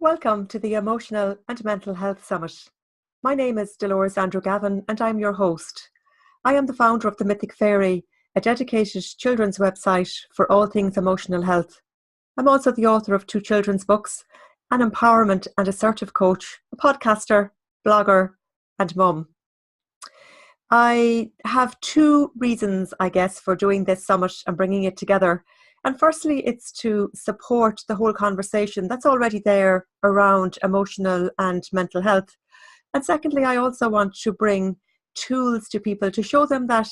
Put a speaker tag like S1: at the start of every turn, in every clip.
S1: Welcome to the Emotional and Mental Health Summit. My name is Dolores Andrew Gavin and I'm your host. I am the founder of The Mythic Fairy, a dedicated children's website for all things emotional health. I'm also the author of 2 children's books, an empowerment and assertive coach, a podcaster, blogger and mum. I have 2 reasons, I guess, for doing this summit and bringing it together. And firstly, it's to support the whole conversation that's already there around emotional and mental health. And secondly, I also want to bring tools to people to show them that,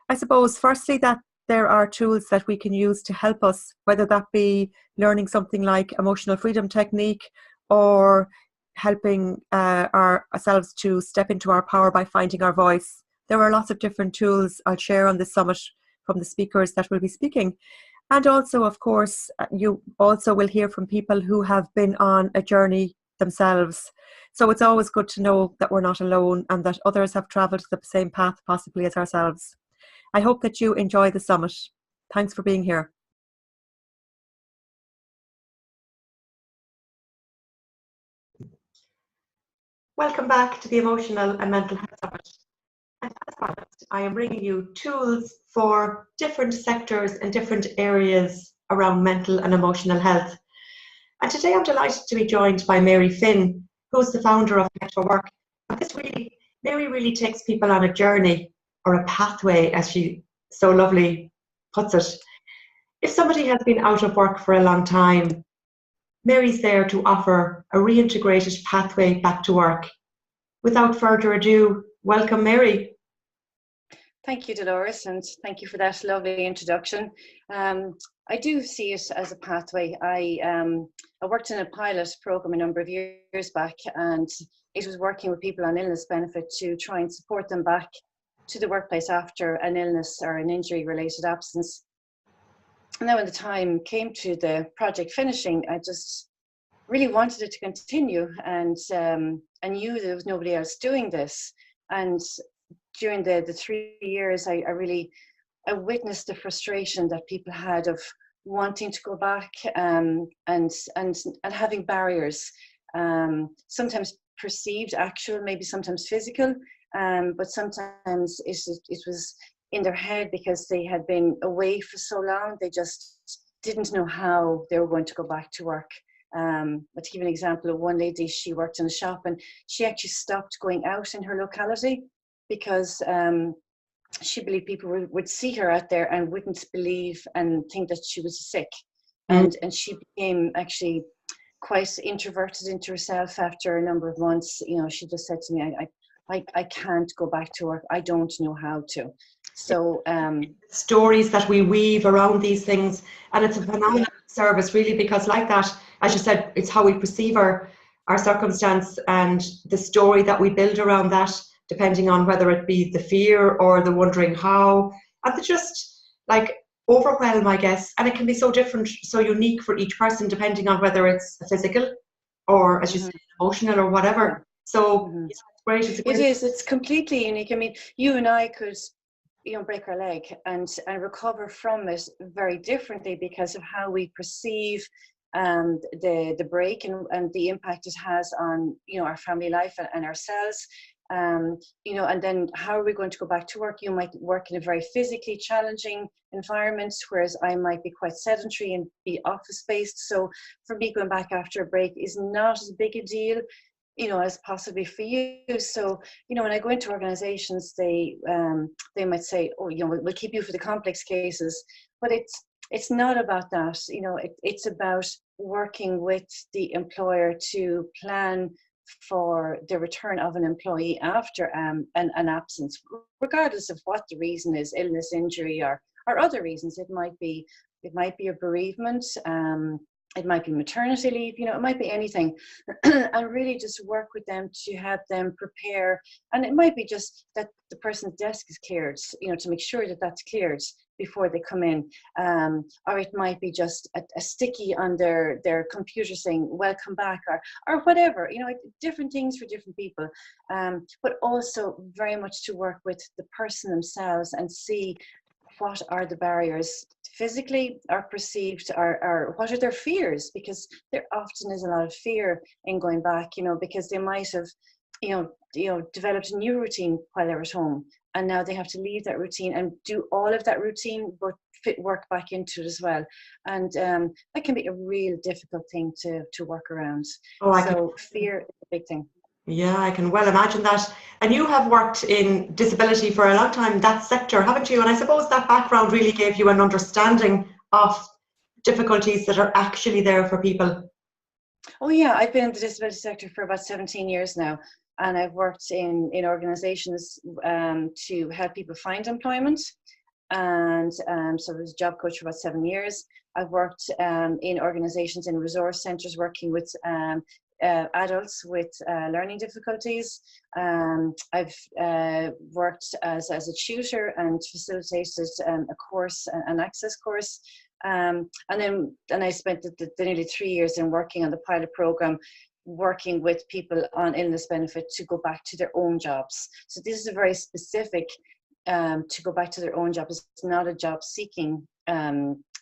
S1: I suppose, firstly, that there are tools that we can use to help us, whether that be learning something like emotional freedom technique or helping ourselves to step into our power by finding our voice. There are lots of different tools I'll share on this summit from the speakers that will be speaking. And also, of course, you also will hear from people who have been on a journey themselves. So it's always good to know that we're not alone and that others have travelled the same path possibly as ourselves. I hope that you enjoy the summit. Thanks for being here. Welcome back to the Emotional and Mental Health Summit. And as promised, I am bringing you tools for different sectors and different areas around mental and emotional health. And today I'm delighted to be joined by Mary Finn, who's the founder of Connect4Work. Mary really takes people on a journey or a pathway, as she so lovely puts it. If somebody has been out of work for a long time, Mary's there to offer a reintegrated pathway back to work. Without further ado, welcome Mary.
S2: Thank you, Dolores, and thank you for that lovely introduction. I do see it as a pathway. I worked in a pilot program a number of years back, and it was working with people on illness benefit to try and support them back to the workplace after an illness or an injury-related absence. And then when the time came to the project finishing, I just really wanted it to continue, and I knew there was nobody else doing this. And during the 3 years, I witnessed the frustration that people had of wanting to go back and having barriers, sometimes perceived, actual, maybe sometimes physical, but sometimes it was in their head because they had been away for so long, they just didn't know how they were going to go back to work. But to give an example of one lady, she worked in a shop and she actually stopped going out in her locality because she believed people would see her out there and wouldn't believe and think that she was sick. And she became actually quite introverted into herself after a number of months. You know, she just said to me, I can't go back to work. I don't know how to. So
S1: stories that we weave around these things, and it's a phenomenal service really, because like that, as you said, it's how we perceive our circumstance and the story that we build around that, depending on whether it be the fear or the wondering how, and the just like overwhelm, I guess. And it can be so different, so unique for each person, depending on whether it's physical or, as you said, emotional or whatever. So it's great.
S2: It's completely unique. I mean, you and I could, break our leg and recover from it very differently because of how we perceive the break and the impact it has on, our family life and ourselves. And then how are we going to go back to work? You might work in a very physically challenging environment, whereas I might be quite sedentary and be office based. So for me, going back after a break is not as big a deal, as possibly for you. So, when I go into organizations, they might say, oh, we'll keep you for the complex cases, but it's not about that. It's about working with the employer to plan for the return of an employee after an absence, regardless of what the reason is, illness, injury, or other reasons. It might be a bereavement, it might be maternity leave, it might be anything. And really just work with them to have them prepare. And it might be just that the person's desk is cleared, to make sure that that's cleared before they come in. Or it might be just a sticky on their computer saying, welcome back, or whatever, different things for different people. But also very much to work with the person themselves and see what are the barriers physically or perceived, or what are their fears, because there often is a lot of fear in going back, because they might have developed a new routine while they're at home, and now they have to leave that routine and do all of that routine but fit work back into it as well, and that can be a real difficult thing to work around. So fear is a big thing.
S1: Yeah, I can well imagine that. And you have worked in disability for a long time in that sector, haven't you? And I suppose that background really gave you an understanding of difficulties that are actually there for people.
S2: Oh yeah, I've been in the disability sector for about 17 years now, and I've worked in organisations to help people find employment, and so I was a job coach for about 7 years. I've worked in organisations, in resource centres, working with adults with learning difficulties. I've worked as a tutor and facilitated a course, an access course. And then I spent the nearly 3 years in working on the pilot program, working with people on illness benefit to go back to their own jobs. So this is a very specific to go back to their own job. It's not a job seeking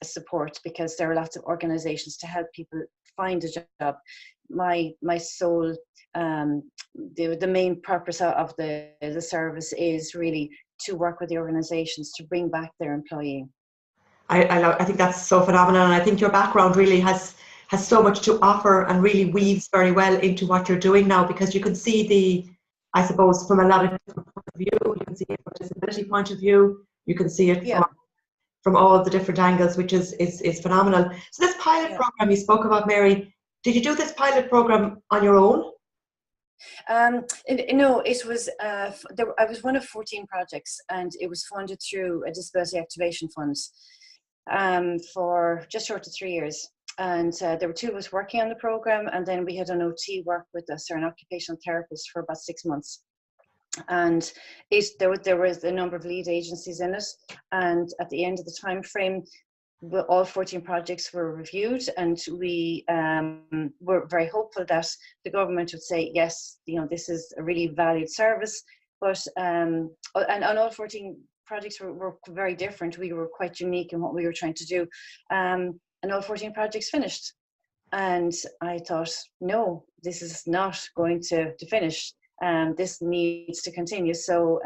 S2: support, because there are lots of organizations to help people find a job. My sole the main purpose of the service is really to work with the organizations to bring back their employee.
S1: I think that's so phenomenal, and I think your background really has so much to offer and really weaves very well into what you're doing now, because you can see I suppose, from a lot of different points of view. You can see it from a disability point of view. You can see it from all the different angles, which is phenomenal. So this pilot program you spoke about, Mary, did you do this pilot program on your own?
S2: No, it was. I was one of 14 projects, and it was funded through a disability activation fund for just short of 3 years. And there were 2 of us working on the program, and then we had an OT work with us, or an occupational therapist, for about 6 months. And there was a number of lead agencies in it, and at the end of the time frame, all 14 projects were reviewed, and we were very hopeful that the government would say, yes, this is a really valued service. But and all 14 projects were very different. We were quite unique in what we were trying to do, and all 14 projects finished. And I thought, no, this is not going to finish. This needs to continue. So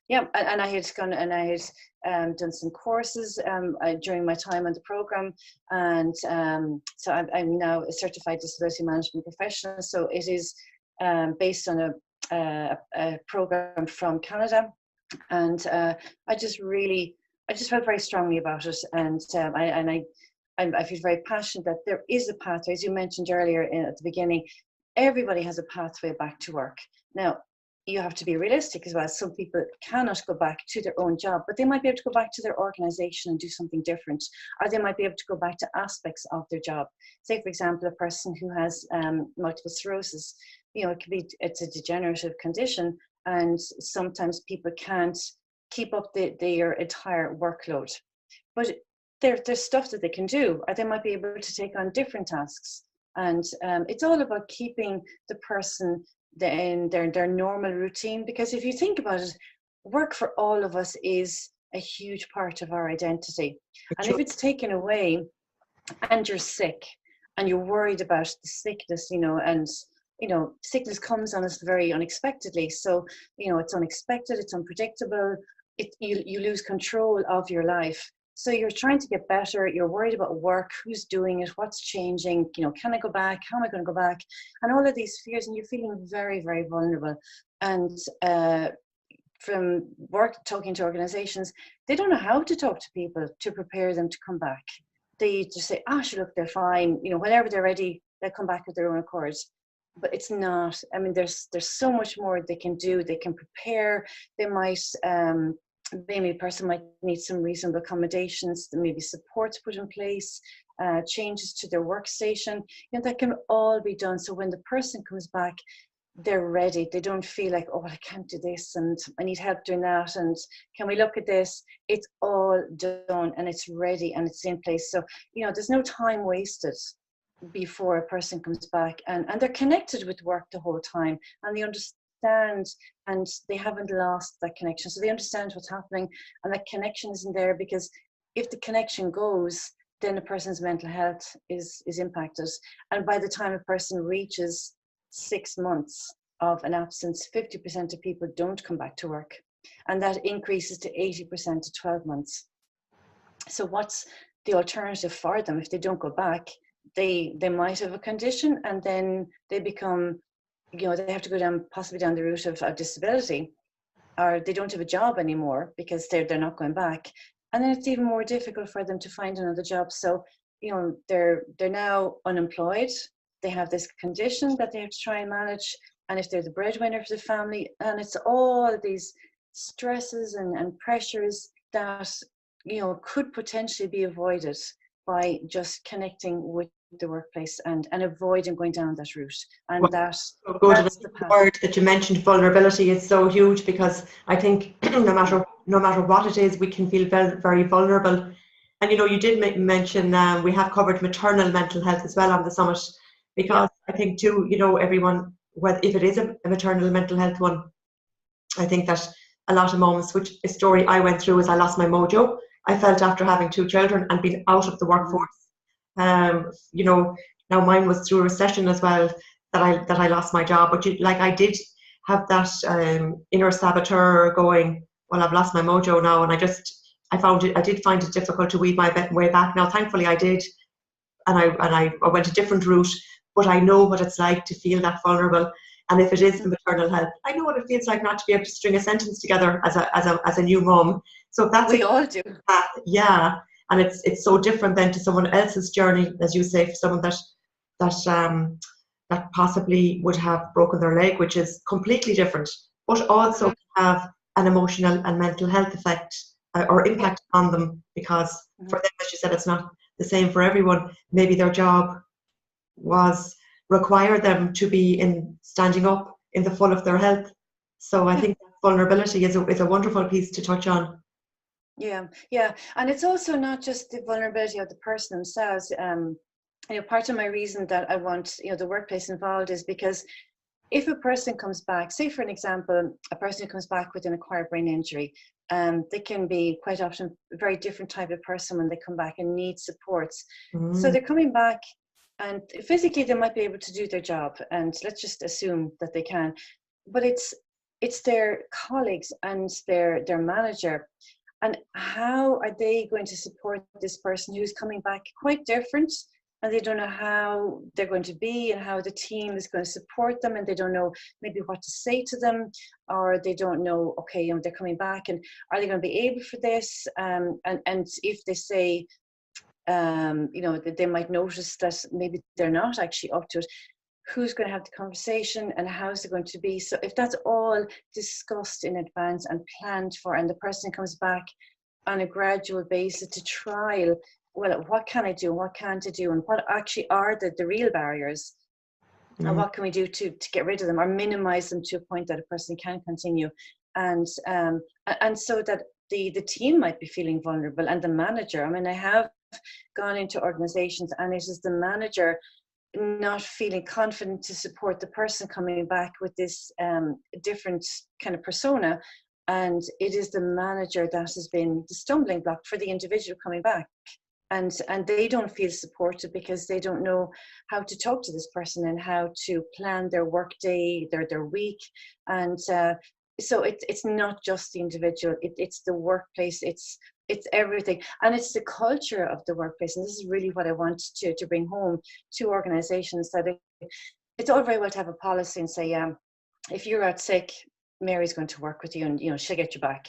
S2: yeah, and I had gone and I had done some courses during my time on the program, and so I'm now a certified disability management professional. So it is based on a program from Canada, and I just felt very strongly about it, and I feel very passionate that there is a pathway, as you mentioned earlier at the beginning. Everybody has a pathway back to work. Now, you have to be realistic as well. Some people cannot go back to their own job, but they might be able to go back to their organization and do something different, or they might be able to go back to aspects of their job. Say, for example, a person who has multiple sclerosis, it's a degenerative condition, and sometimes people can't keep up their entire workload. But there's stuff that they can do, or they might be able to take on different tasks. And it's all about keeping the person in their normal routine, because if you think about it, work for all of us is a huge part of our identity. And if it's taken away, and you're sick, and you're worried about the sickness, and sickness comes on us very unexpectedly. So it's unexpected, it's unpredictable. You lose control of your life. So you're trying to get better, you're worried about work, who's doing it, what's changing, can I go back, how am I going to go back, and all of these fears, and you're feeling very, very vulnerable. And from talking to organizations, they don't know how to talk to people to prepare them to come back. They just say, sure, look, they're fine, whenever they're ready, they'll come back with their own accord. But it's not. I mean, there's so much more they can do. They can prepare. They might maybe a person might need some reasonable accommodations, maybe supports put in place, changes to their workstation. That can all be done. So when the person comes back, they're ready. They don't feel like, oh, I can't do this, and I need help doing that, and can we look at this? It's all done, and it's ready, and it's in place. So there's no time wasted before a person comes back, and they're connected with work the whole time, and they understand understand, and they haven't lost that connection. So they understand what's happening, and that connection isn't there, because if the connection goes, then a person's mental health is impacted. And by the time a person reaches 6 months of an absence, 50% of people don't come back to work. And that increases to 80% to 12 months. So what's the alternative for them if they don't go back? They might have a condition, and then they become, they have to go down, possibly down the route of disability, or they don't have a job anymore because they're not going back. And then it's even more difficult for them to find another job. So, they're now unemployed. They have this condition that they have to try and manage. And if they're the breadwinner for the family, and it's all of these stresses and pressures that, could potentially be avoided by just connecting with the workplace and avoiding going down that route. And
S1: Well,
S2: that's
S1: good.
S2: the path.
S1: The word that you mentioned, vulnerability, is so huge, because I think no matter what it is, we can feel very, very vulnerable. And you did mention we have covered maternal mental health as well on the summit, because I think too, everyone, whether if it is a maternal mental health one, I think that a lot of moments, which a story I went through, is I lost my mojo. I felt after having 2 children and being out of the workforce. Now mine was through a recession as well, that I lost my job. But I did have that inner saboteur going, well, I've lost my mojo now, and I did find it difficult to weave my way back. Now, thankfully, I did, and I went a different route. But I know what it's like to feel that vulnerable. And if it is the maternal health, I know what it feels like not to be able to string a sentence together as a new mom. So that's
S2: we all do.
S1: Yeah, and it's so different then to someone else's journey, as you say, for someone that possibly would have broken their leg, which is completely different, but also have an emotional and mental health effect or impact on them, because for them, as you said, it's not the same for everyone. Maybe their job require them to be standing up in the full of their health. So I think vulnerability is a wonderful piece to touch on.
S2: Yeah, and it's also not just the vulnerability of the person themselves. Part of my reason that I want the workplace involved is because if a person comes back, say for an example, a person who comes back with an acquired brain injury, they can be quite often a very different type of person when they come back and need supports. So they're coming back, and physically they might be able to do their job, and let's just assume that they can, but it's their colleagues and their manager. And how are they going to support this person who's coming back quite different, and they don't know how they're going to be and how the team is going to support them, and they don't know maybe what to say to them, or they don't know, okay, they're coming back, and are they going to be able for this? And if they say, that they might notice that maybe they're not actually up to it, who's going to have the conversation and how's it going to be? So if that's all discussed in advance and planned for, and the person comes back on a gradual basis to trial, well, what can I do, what can't I do, and what actually are the real barriers, and what can we do to get rid of them or minimize them to a point that a person can continue, and so that the team might be feeling vulnerable, and the manager. I mean, I have gone into organizations, and it is the manager not feeling confident to support the person coming back with this different kind of persona, and it is the manager that has been the stumbling block for the individual coming back, and they don't feel supported because they don't know how to talk to this person and how to plan their work day, their week, and so it's not just the individual, it's the workplace, it's everything, and it's the culture of the workplace. And this is really what I want to bring home to organizations, that it's all very well to have a policy and say, if you're out sick, Mary's going to work with you, and she'll get you back.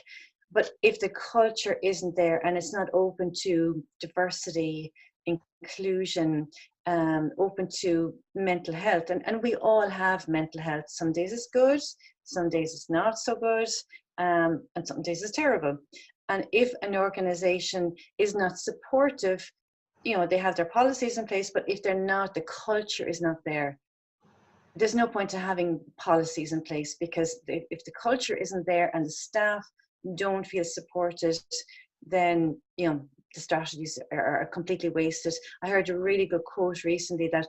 S2: But if the culture isn't there, and it's not open to diversity, inclusion, open to mental health, and we all have mental health. Some days it's good, some days it's not so good, and some days it's terrible. And if an organization is not supportive, they have their policies in place, but if they're not, the culture is not there, there's no point to having policies in place, because if the culture isn't there and the staff don't feel supported, then the strategies are completely wasted. I heard a really good quote recently that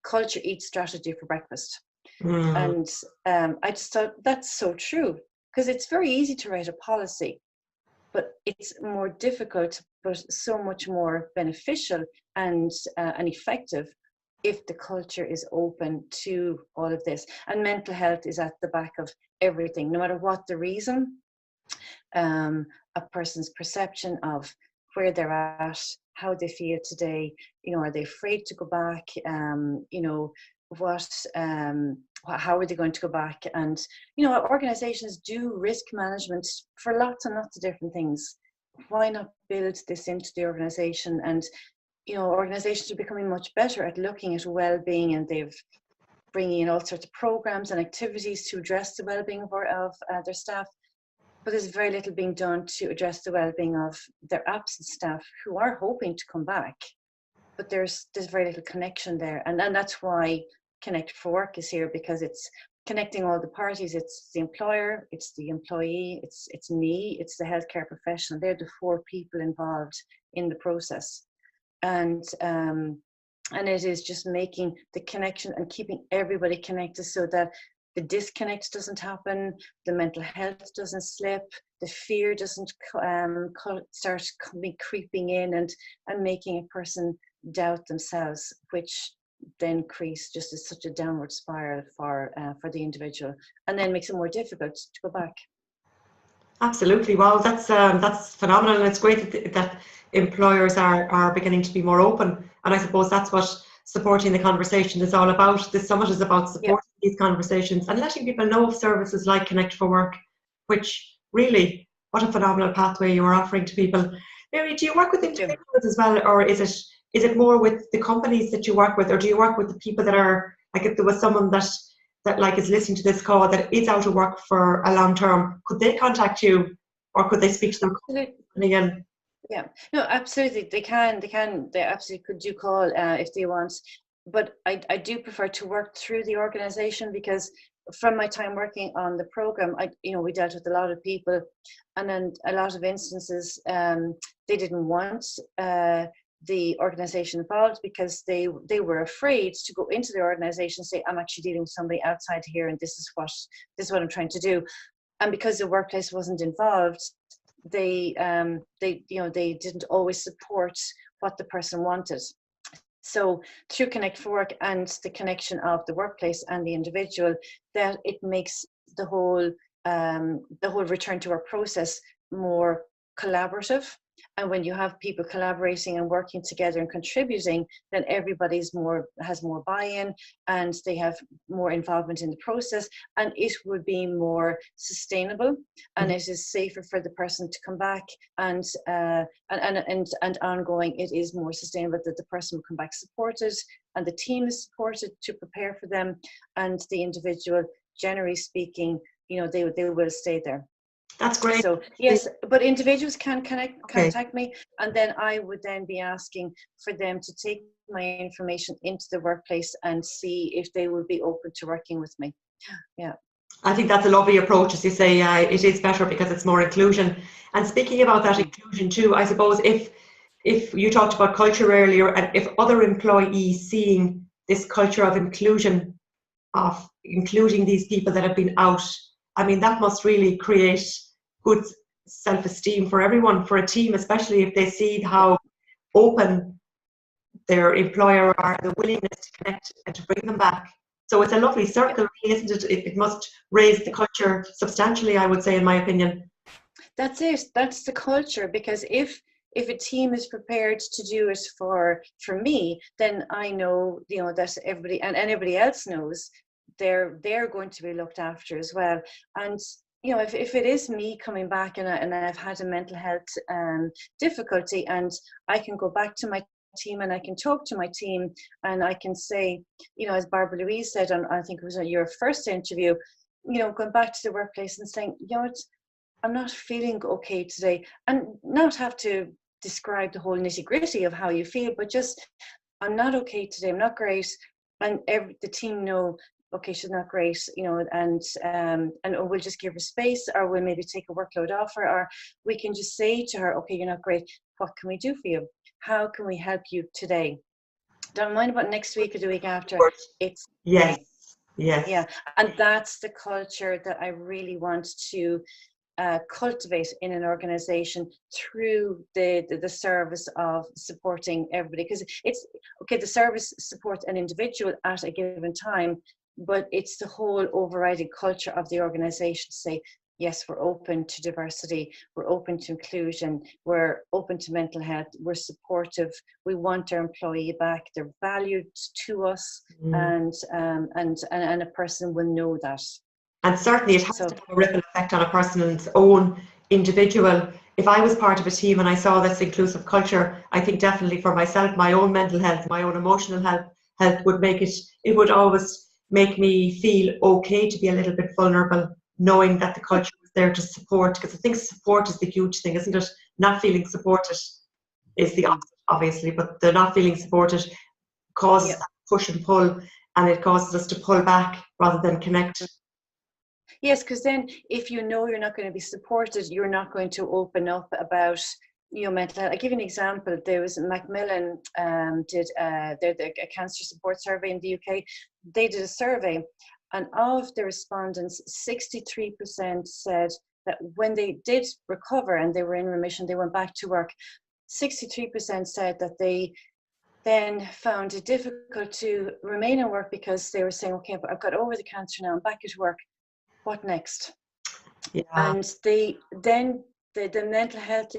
S2: culture eats strategy for breakfast. And I just thought that's so true, because it's very easy to write a policy, but it's more difficult, but so much more beneficial and effective if the culture is open to all of this. And mental health is at the back of everything, no matter what the reason. A person's perception of where they're at, how they feel today, are they afraid to go back, how are they going to go back? And organizations do risk management for lots and lots of different things. Why not build this into the organization? And organizations are becoming much better at looking at well-being, and they've bringing in all sorts of programs and activities to address the well-being of their staff. But there's very little being done to address the well-being of their absent staff who are hoping to come back. But there's very little connection there. And that's why Connect4Work is here, because it's connecting all the parties. It's the employer, it's the employee, it's me, it's the healthcare professional. They're the four people involved in the process. And it is just making the connection and keeping everybody connected so that the disconnect doesn't happen, the mental health doesn't slip, the fear doesn't start creeping in and making a person doubt themselves, which then creates just such a downward spiral for the individual, and then makes it more difficult to go back.
S1: Absolutely. Wow, that's phenomenal, and it's great that employers are beginning to be more open. And I suppose that's what supporting the conversation is all about. This summit is about supporting these conversations and letting people know of services like Connect4Work, which really, what a phenomenal pathway you are offering to people. Mary, do you work with individuals as well, or is it more with the companies that you work with, or do you work with the people that are, like, if there was someone that like is listening to this call that is out of work for a long term, could they contact you, or could they speak to them again?
S2: Yeah, no, absolutely. They absolutely could do call if they want. But I do prefer to work through the organization, because from my time working on the program, we dealt with a lot of people, and then a lot of instances they didn't want the organization involved, because they were afraid to go into the organization and say, I'm actually dealing with somebody outside here, and this is what I'm trying to do. And because the workplace wasn't involved, they didn't always support what the person wanted. So through Connect4Work and the connection of the workplace and the individual, that it makes the whole return to work process more collaborative. And when you have people collaborating and working together and contributing, then everybody has more buy-in, and they have more involvement in the process, and it would be more sustainable, and it is safer for the person to come back, and ongoing. It is more sustainable that the person will come back supported, and the team is supported to prepare for them, and the individual, generally speaking, they will stay there.
S1: That's great.
S2: So yes, but individuals can contact me, and then I would then be asking for them to take my information into the workplace and see if they would be open to working with me. Yeah.
S1: I think that's a lovely approach, as you say. It is better because it's more inclusion. And speaking about that inclusion too, I suppose if you talked about culture earlier, and if other employees seeing this culture of inclusion, of including these people that have been out, I mean, that must really create good self-esteem for everyone, for a team, especially if they see how open their employer are, the willingness to connect and to bring them back. So it's a lovely circle, isn't it? It must raise the culture substantially, I would say, in my opinion. That's
S2: it. That's the culture, because if a team is prepared to do it for me, then I know, that everybody and everybody else knows they're going to be looked after as well. And if it is me coming back and I've had a mental health difficulty, and I can go back to my team and I can talk to my team and I can say, as Barbara Louise said on, I think it was on your first interview, going back to the workplace and saying, I'm not feeling okay today, and not have to describe the whole nitty-gritty of how you feel, but just, I'm not okay today, I'm not great, and the team know, okay, she's not great, and we'll just give her space, or we'll maybe take a workload off her, or we can just say to her, okay, you're not great, what can we do for you? How can we help you today? Don't mind about next week or the week after. It's
S1: yes. Yes.
S2: Yeah, and that's the culture that I really want to cultivate in an organization through the service of supporting everybody. Because it's okay, the service supports an individual at a given time, but it's the whole overriding culture of the organization to say, yes, we're open to diversity, we're open to inclusion, we're open to mental health, we're supportive, we want our employee back, they're valued to us, and a person will know that.
S1: And certainly it has
S2: So
S1: to have a ripple effect on a person's own individual. If I was part of a team and I saw this inclusive culture, I think definitely for myself, my own mental health, my own emotional health would make it would always make me feel okay to be a little bit vulnerable, knowing that the culture was there to support, because I think support is the huge thing, isn't it? Not feeling supported is the opposite, obviously, but the not feeling supported causes that push and pull, and it causes us to pull back rather than connect.
S2: Yes, because then if you know you're not going to be supported, you're not going to open up about mental health. I'll give you an example. There was Macmillan did a cancer support survey in the UK. They did a survey, and of the respondents, 63% said that when they did recover and they were in remission, they went back to work. 63% said that they then found it difficult to remain in work because they were saying, okay, but I've got over the cancer now, I'm back at work. What next?
S1: Yeah.
S2: And the mental health,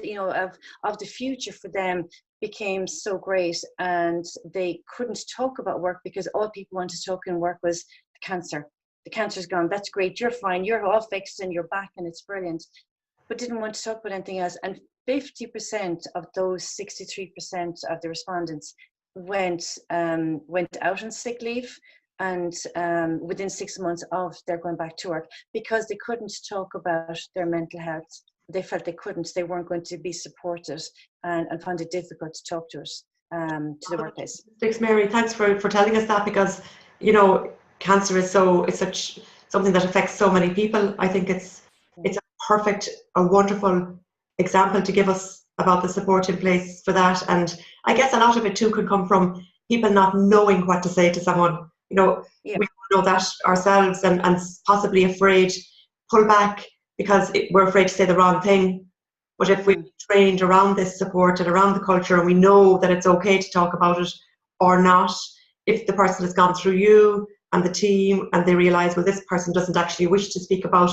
S2: of the future for them became so great, and they couldn't talk about work because all people wanted to talk in work was the cancer. The cancer's gone. That's great. You're fine. You're all fixed and you're back and it's brilliant. But didn't want to talk about anything else. And 50% of those 63% of the respondents went out on sick leave, and within 6 months of their going back to work, because they couldn't talk about their mental health. They felt they weren't going to be supported, and found it difficult to talk to the workplace.
S1: Thanks, Mary. Thanks for telling us that, because cancer is it's such something that affects so many people. I think it's a wonderful example to give us about the support in place for that. And I guess a lot of it too could come from people not knowing what to say to someone. We know that ourselves, and possibly afraid, pull back because we're afraid to say the wrong thing. But if we're trained around this support and around the culture, and we know that it's okay to talk about it or not, if the person has gone through you and the team and they realise, well, this person doesn't actually wish to speak about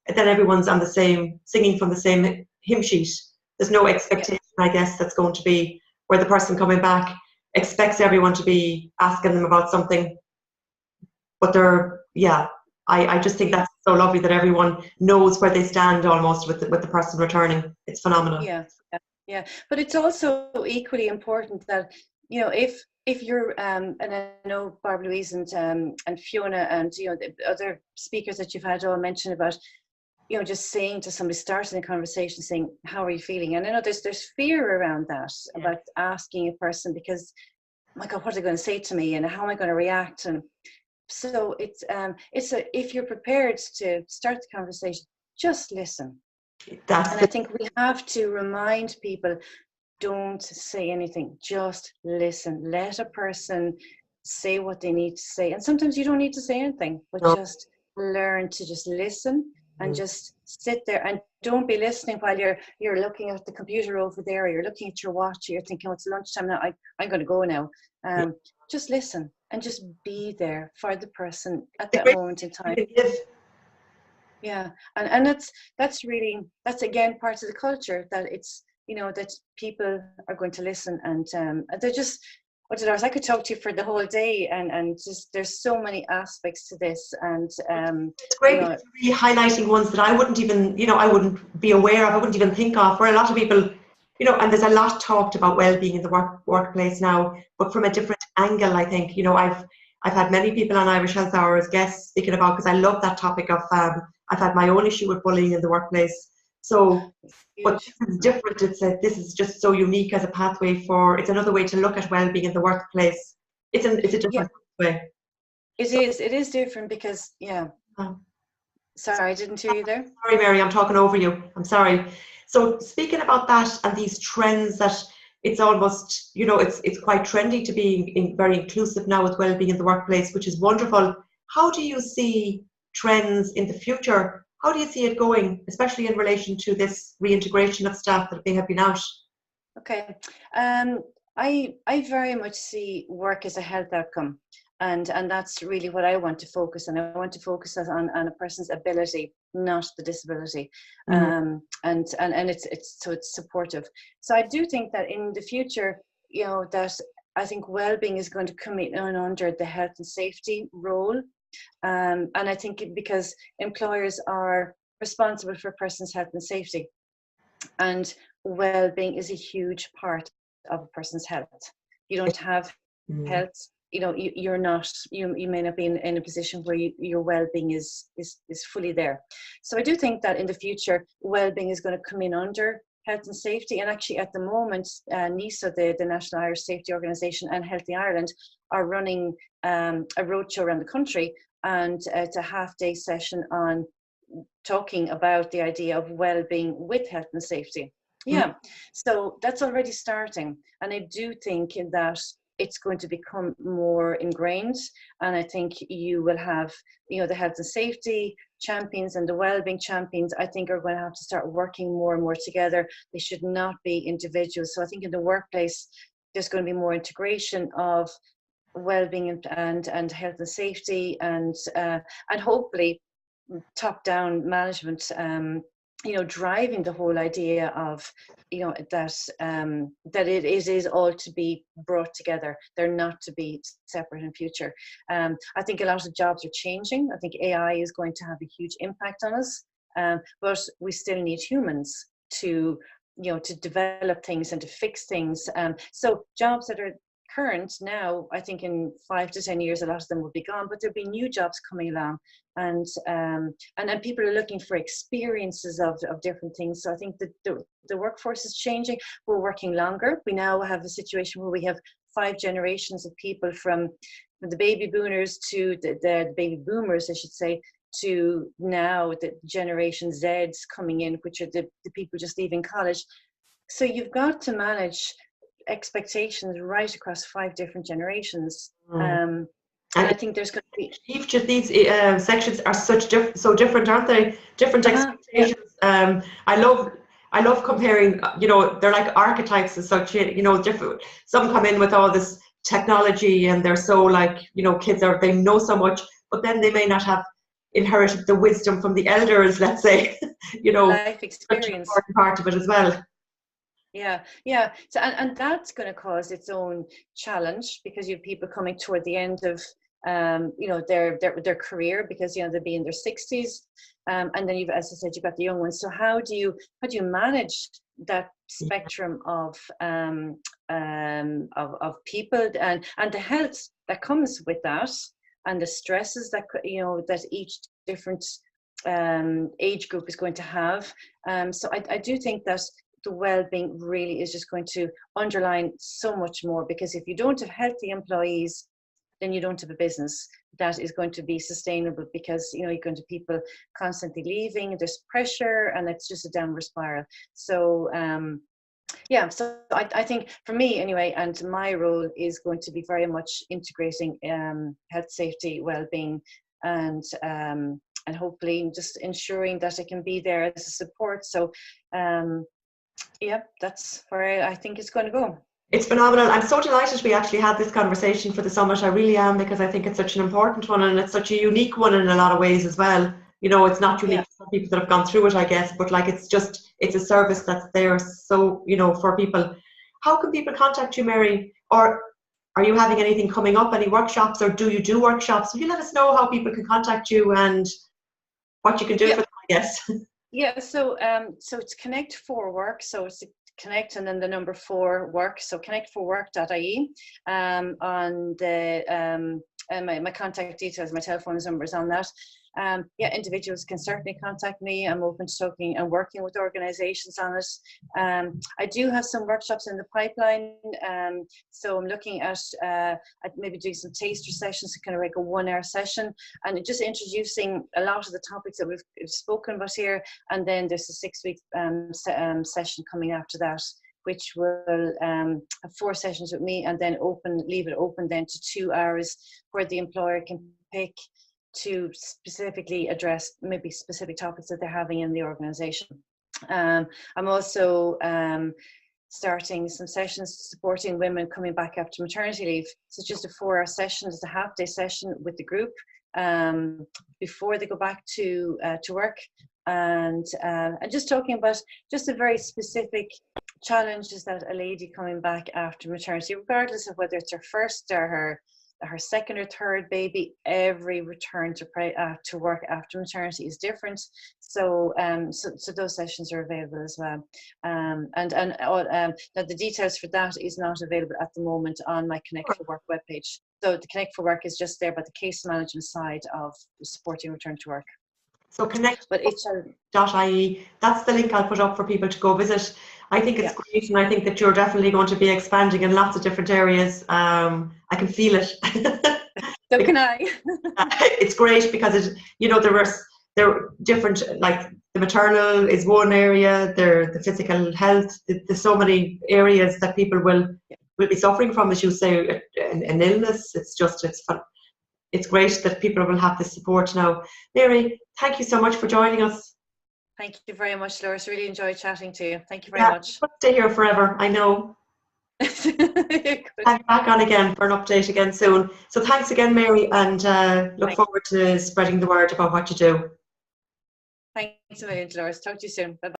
S1: it, then everyone's on the same, singing from the same hymn sheet. There's no expectation, I guess, that's going to be where the person coming back expects everyone to be asking them about something. But I just think that's so lovely that everyone knows where they stand almost with the person returning. It's phenomenal.
S2: Yeah. But it's also equally important that, if you're, and I know Barbara Louise and Fiona and, the other speakers that you've had all mentioned about, just saying to somebody, starting a conversation, saying, how are you feeling? And I know there's fear around that, about asking a person, because, oh my God, what are they going to say to me? And how am I going to react? And so if you're prepared to start the conversation, just listen. I think we have to remind people, don't say anything, just listen. Let a person say what they need to say. And sometimes you don't need to say anything, but just learn to just listen and just sit there, and don't be listening while you're looking at the computer over there, or you're looking at your watch, or you're thinking, oh, it's lunchtime now, I'm going to go now. Just listen and just be there for the person at that moment in time. Yeah, and that's again part of the culture, that it's that people are going to listen, and they're just, I could talk to you for the whole day, and just there's so many aspects to this, and
S1: it's great really highlighting ones that I wouldn't even I wouldn't be aware of, I wouldn't even think of, where a lot of people and there's a lot talked about well-being in the workplace now, but from a different angle. I think I've had many people on Irish Health Hour as guests speaking about, because I love that topic of I've had my own issue with bullying in the workplace. So, but this is different. This is just so unique as a pathway it's another way to look at well-being in the workplace. It's a different way.
S2: It is different, because sorry, I didn't hear you there.
S1: Sorry, Mary, I'm talking over you. I'm sorry. So speaking about that and these trends, that it's almost, it's quite trendy to be very inclusive now with well-being in the workplace, which is wonderful. How do you see trends in the future? How do you see it going, especially in relation to this reintegration of staff that they have been out?
S2: Okay. I very much see work as a health outcome. And that's really what I want to focus on. I want to focus on a person's ability, not the disability.
S1: Mm.
S2: And it's supportive. So I do think that in the future, that I think well-being is going to come in under the health and safety role. And I think because employers are responsible for a person's health and safety, and well-being is a huge part of a person's health. You don't have
S1: Mm.
S2: health, you're not, you may not be in a position where your well-being is fully there. So I do think that in the future, well-being is going to come in under health and safety. And actually at the moment, NISO, the National Irish Safety Organisation, and Healthy Ireland are running a roadshow around the country, and it's a half-day session on talking about the idea of well-being with health and safety. Yeah, so that's already starting, and I do think that it's going to become more ingrained, and I think you will have, the health and safety champions and the well-being champions, I think, are going to have to start working more and more together. They should not be individuals. So I think in the workplace, there's going to be more integration of well-being and health and safety, and hopefully top-down management, driving the whole idea of, that it is all to be brought together. They're not to be separate in future. I think a lot of jobs are changing. I think AI is going to have a huge impact on us, but we still need humans to develop things and to fix things. So jobs that are current now, I think in 5 to 10 years, a lot of them will be gone, but there'll be new jobs coming along, and then people are looking for experiences of different things. So I think that the workforce is changing. We're working longer. We now have a situation where we have 5 generations of people, from the baby boomers to the baby boomers, I should say, to now the Generation Zs coming in, which are the people just leaving college. So you've got to manage expectations right across 5 different generations. And I think there's going to be
S1: each of these sections are so different, aren't they? Different expectations.
S2: Yeah.
S1: I love comparing. They're like archetypes as such. Different. Some come in with all this technology, and they're so kids they know so much, but then they may not have inherited the wisdom from the elders. Let's say,
S2: life experience.
S1: Such an important part of it as well.
S2: Yeah. So and that's going to cause its own challenge, because you have people coming toward the end of their career, because they'll be in their 60s, and then as I said, you've got the young ones. So how do you manage that spectrum of people, and the health that comes with that, and the stresses that that each different age group is going to have. So I do think that the well-being really is just going to underline so much more, because if you don't have healthy employees, then you don't have a business that is going to be sustainable, because you're going to people constantly leaving, there's pressure, and it's just a downward spiral. So so I think for me anyway, and my role is going to be very much integrating health, safety, well-being, and hopefully just ensuring that it can be there as a support. So that's where I think it's going to go.
S1: It's phenomenal. I'm so delighted we actually had this conversation for the summit. I really am, because I think it's such an important one, and it's such a unique one in a lot of ways as well. It's not unique to some people that have gone through it, I guess, but it's a service that's there. So, for people. How can people contact you, Mary? Or are you having anything coming up, any workshops, or do you do workshops? Will you let us know how people can contact you and what you can do for them, I guess?
S2: Yeah, so it's Connect4Work, so it's Connect and then the number 4 work, so connect4work.ie. On the my contact details, my telephone number is on that. Individuals can certainly contact me. I'm open to talking and working with organizations on it. I do have some workshops in the pipeline, so I'm looking at maybe doing some taster sessions, kind of like a 1-hour session, and just introducing a lot of the topics that we've spoken about here. And then there's a 6-week session coming after that, which will have 4 sessions with me, and then leave it open then to 2 hours, where the employer can pick to specifically address maybe specific topics that they're having in the organisation. I'm also starting some sessions supporting women coming back after maternity leave. So just a 4-hour session, it's a half-day session with the group before they go back to work, and just talking about just a very specific challenges that a lady coming back after maternity, regardless of whether it's her first or her second or third baby, every return to work after maternity is different. So so those sessions are available as well. Now the details for that is not available at the moment on my Connect4Work webpage. So the Connect4Work is just there, but the case management side of supporting return to work.
S1: So connect.ie, that's the link I'll put up for people to go visit. I think it's great, and I think that you're definitely going to be expanding in lots of different areas. I can feel it.
S2: So can I.
S1: It's great because there are different, like the maternal is one area, the physical health, there's so many areas that people will be suffering from, as you say, an illness. It's fun. It's great that people will have this support now. Mary, thank you so much for joining us.
S2: Thank you very much, Loris. Really enjoyed chatting to you. Thank you very much.
S1: I'll stay here forever, I know. I'll be back on again for an update again soon. So thanks again, Mary, and look forward to spreading the word about what you do.
S2: Thanks a million, Loris. Talk to you soon. Bye-bye.